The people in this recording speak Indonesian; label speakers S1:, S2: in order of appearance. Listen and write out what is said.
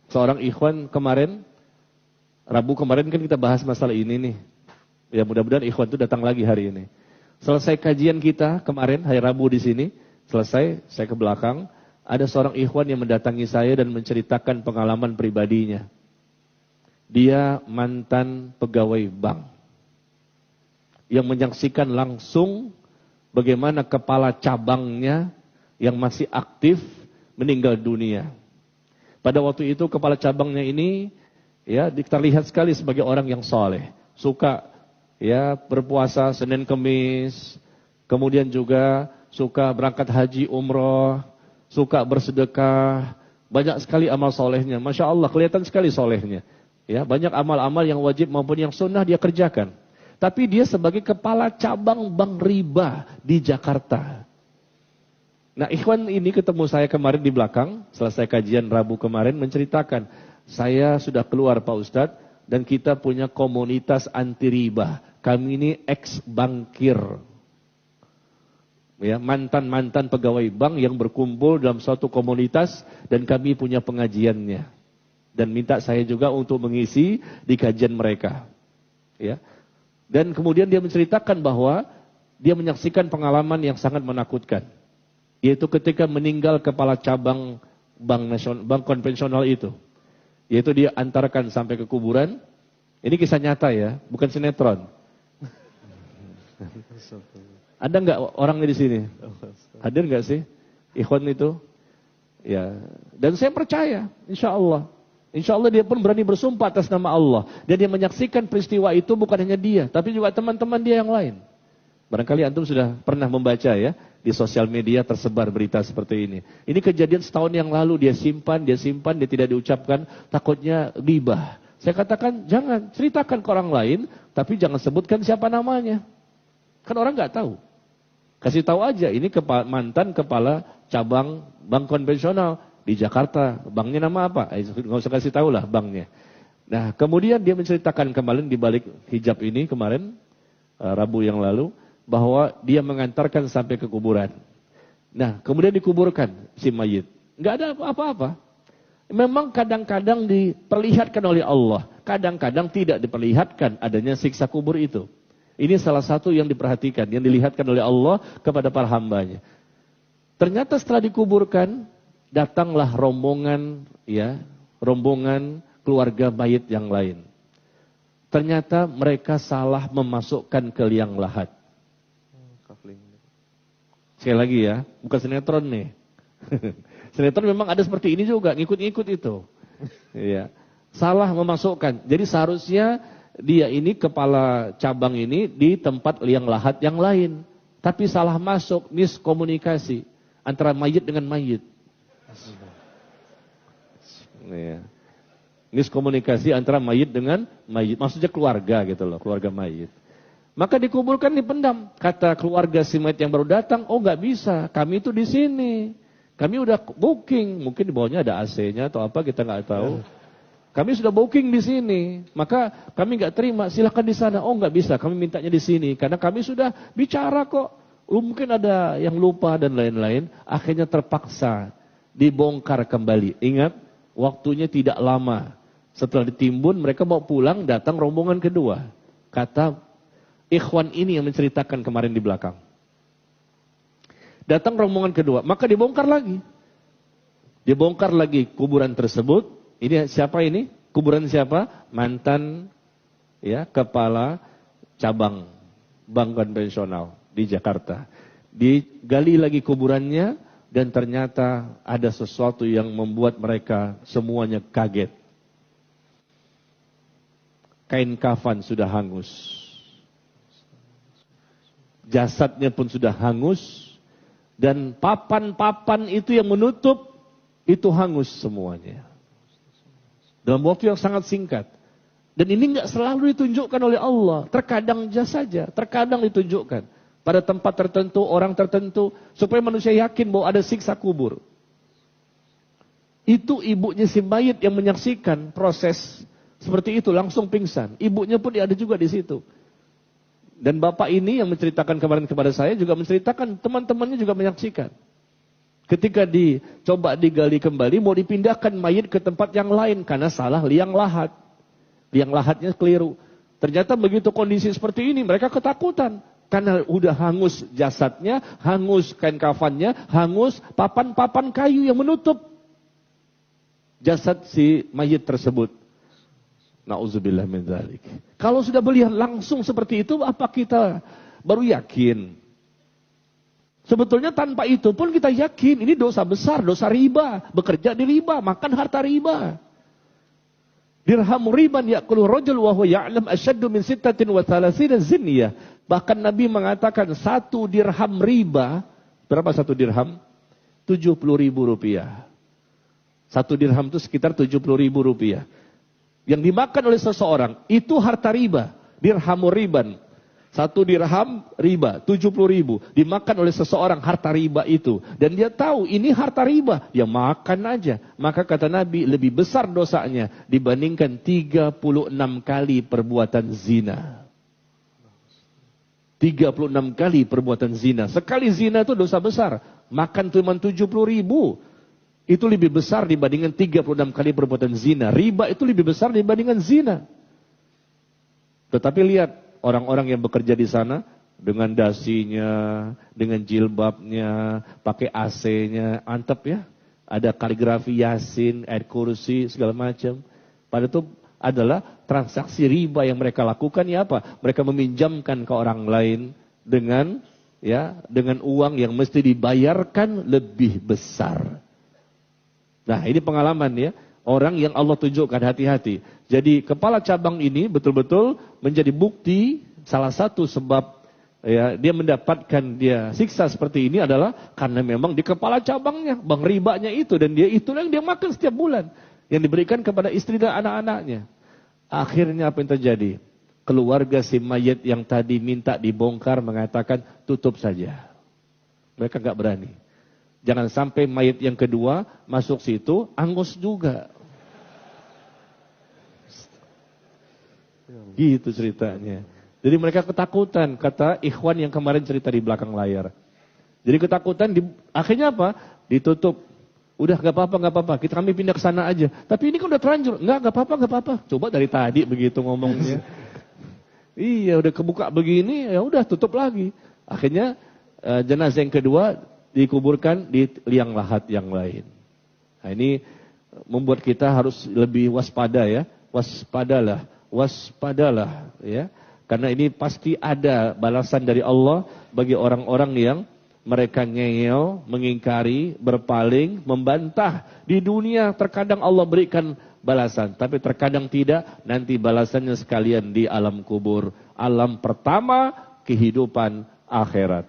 S1: Seorang ikhwan kemarin, Rabu kemarin kan kita bahas masalah ini nih. Ya mudah-mudahan ikhwan itu datang lagi hari ini. Selesai kajian kita kemarin, hari Rabu di sini, selesai, saya ke belakang, ada seorang ikhwan yang mendatangi saya dan menceritakan pengalaman pribadinya. Dia mantan pegawai bank, yang menyaksikan langsung bagaimana kepala cabangnya yang masih aktif meninggal dunia. Pada waktu itu kepala cabangnya ini ya terlihat sekali sebagai orang yang soleh, suka ya berpuasa Senin Kemis, kemudian juga suka berangkat haji umroh, suka bersedekah, banyak sekali amal solehnya. Masya Allah, kelihatan sekali solehnya. Ya, banyak amal-amal yang wajib maupun yang sunnah dia kerjakan. Tapi dia sebagai kepala cabang bank riba di Jakarta. Nah, ikhwan ini ketemu saya kemarin di belakang, selesai kajian Rabu kemarin, menceritakan, saya sudah keluar Pak Ustadz, dan kita punya komunitas anti riba. Kami ini ex-bankir. Ya, mantan-mantan pegawai bank yang berkumpul dalam suatu komunitas, dan kami punya pengajiannya. Dan minta saya juga untuk mengisi di kajian mereka. Ya. Dan kemudian dia menceritakan bahwa dia menyaksikan pengalaman yang sangat menakutkan. Yaitu ketika meninggal kepala cabang bank konvensional itu. Yaitu dia antarkan sampai ke kuburan. Ini kisah nyata ya, bukan sinetron. Ada nggak orangnya di sini? Hadir nggak sih ikhwan itu? Ya. Dan saya percaya, insya Allah. Insya Allah dia pun berani bersumpah atas nama Allah. Dan dia menyaksikan peristiwa itu bukan hanya dia, tapi juga teman-teman dia yang lain. Barangkali antum sudah pernah membaca ya, di sosial media tersebar berita seperti ini. Ini kejadian setahun yang lalu, dia simpan, dia tidak diucapkan, takutnya ghibah. Saya katakan, jangan, ceritakan ke orang lain, tapi jangan sebutkan siapa namanya. Kan orang nggak tahu. Kasih tahu aja, ini mantan kepala cabang bank konvensional di Jakarta, banknya nama apa? Nggak usah kasih tahu lah banknya. Nah, kemudian dia menceritakan kemarin di balik hijab ini kemarin, Rabu yang lalu, bahwa dia mengantarkan sampai ke kuburan. Nah, kemudian dikuburkan si mayit. Nggak ada apa-apa. Memang kadang-kadang diperlihatkan oleh Allah, kadang-kadang tidak diperlihatkan adanya siksa kubur itu. Ini salah satu yang diperhatikan, yang dilihatkan oleh Allah kepada para hambanya. Ternyata setelah dikuburkan, datanglah rombongan keluarga mayit yang lain. Ternyata mereka salah memasukkan ke liang lahat. Sekali lagi ya, bukan sinetron nih. Sinetron memang ada seperti ini juga, ngikut-ngikut itu. Ya. Salah memasukkan. Jadi seharusnya dia ini kepala cabang ini di tempat liang lahat yang lain. Tapi salah masuk, miskomunikasi antara mayit dengan mayit. Ya. Miskomunikasi antara mayit dengan mayit. Maksudnya keluarga gitu loh, keluarga mayit. Maka dikuburkan, dipendam. Kata keluarga si mayit yang baru datang, oh nggak bisa, kami itu di sini. Kami udah booking, mungkin di bawahnya ada AC-nya atau apa, kita nggak tahu. Kami sudah booking di sini, maka kami nggak terima, silakan di sana. Oh nggak bisa, kami mintanya di sini, karena kami sudah bicara kok. Mungkin ada yang lupa dan lain-lain. Akhirnya terpaksa dibongkar kembali. Ingat, waktunya tidak lama. Setelah ditimbun, mereka mau pulang, datang rombongan kedua. Kata ikhwan ini yang menceritakan kemarin di belakang. Datang rombongan kedua, maka dibongkar lagi. Dibongkar lagi kuburan tersebut. Ini siapa ini? Kuburan siapa? Mantan ya kepala cabang bank konvensional di Jakarta. Digali lagi kuburannya dan ternyata ada sesuatu yang membuat mereka semuanya kaget. Kain kafan sudah hangus. Jasadnya pun sudah hangus. Dan papan-papan itu yang menutup, itu hangus semuanya. Dalam waktu yang sangat singkat. Dan ini nggak selalu ditunjukkan oleh Allah. Terkadang saja, terkadang ditunjukkan. Pada tempat tertentu, orang tertentu. Supaya manusia yakin bahwa ada siksa kubur. Itu ibunya si mayit yang menyaksikan proses seperti itu, langsung pingsan. Ibunya pun ada juga di situ. Dan bapak ini yang menceritakan kemarin kepada saya juga menceritakan teman-temannya juga menyaksikan. Ketika dicoba digali kembali, mau dipindahkan mayit ke tempat yang lain karena salah liang lahat. Liang lahatnya keliru. Ternyata begitu kondisi seperti ini, mereka ketakutan. Karena udah hangus jasadnya, hangus kain kafannya, hangus papan-papan kayu yang menutup jasad si mayit tersebut. Na'udzubillah min dzalik. Kalau sudah melihat langsung seperti itu, apa kita baru yakin? Sebetulnya tanpa itu pun kita yakin ini dosa besar, dosa riba, bekerja di riba, makan harta riba. Dirhamu riban ya'kulu rajul wa huwa ya'lam asyaddu min 36 zinyah. Bahkan Nabi mengatakan 1 dirham riba, berapa 1 dirham? 70.000 rupiah. 1 dirham itu sekitar 70.000 rupiah. Yang dimakan oleh seseorang, itu harta riba. Dirhamu riban. 1 dirham riba, 70.000. Dimakan oleh seseorang harta riba itu. Dan dia tahu ini harta riba. Dia makan aja. Maka kata Nabi, lebih besar dosanya dibandingkan 36 kali perbuatan zina. 36 kali perbuatan zina. Sekali zina itu dosa besar. Makan cuma 70.000. Itu lebih besar dibandingkan 36 kali perbuatan zina. Riba itu lebih besar dibandingkan zina. Tetapi lihat, orang-orang yang bekerja di sana, dengan dasinya, dengan jilbabnya, pakai AC-nya, antep ya. Ada kaligrafi Yasin, ayat kursi, segala macam. Padahal itu adalah transaksi riba yang mereka lakukan, ya apa? Mereka meminjamkan ke orang lain dengan uang yang mesti dibayarkan lebih besar. Nah, ini pengalaman ya, orang yang Allah tunjukkan, hati-hati. Jadi kepala cabang ini betul-betul menjadi bukti, salah satu sebab ya dia mendapatkan siksa seperti ini adalah karena memang di kepala cabangnya, bank ribanya itu, dan itulah yang dia makan setiap bulan, yang diberikan kepada istri dan anak-anaknya. Akhirnya apa yang terjadi? Keluarga si mayat yang tadi minta dibongkar mengatakan tutup saja. Mereka nggak berani. Jangan sampai mayat yang kedua masuk situ, angus juga. Gitu ceritanya. Jadi mereka ketakutan, kata ikhwan yang kemarin cerita di belakang layar. Jadi ketakutan, akhirnya apa? Ditutup. Udah gak apa-apa, kami pindah ke sana aja. Tapi ini kan udah terlanjur. Gak apa-apa. Coba dari tadi begitu ngomongnya. Iya, udah kebuka begini, ya udah tutup lagi. Akhirnya jenazah yang kedua dikuburkan di liang lahat yang lain. Nah, ini membuat kita harus lebih waspada ya. Waspadalah ya. Karena ini pasti ada balasan dari Allah bagi orang-orang yang mereka ngeyel, mengingkari, berpaling, membantah. Di dunia terkadang Allah berikan balasan, tapi terkadang tidak. Nanti balasannya sekalian di alam kubur. Alam pertama kehidupan akhirat.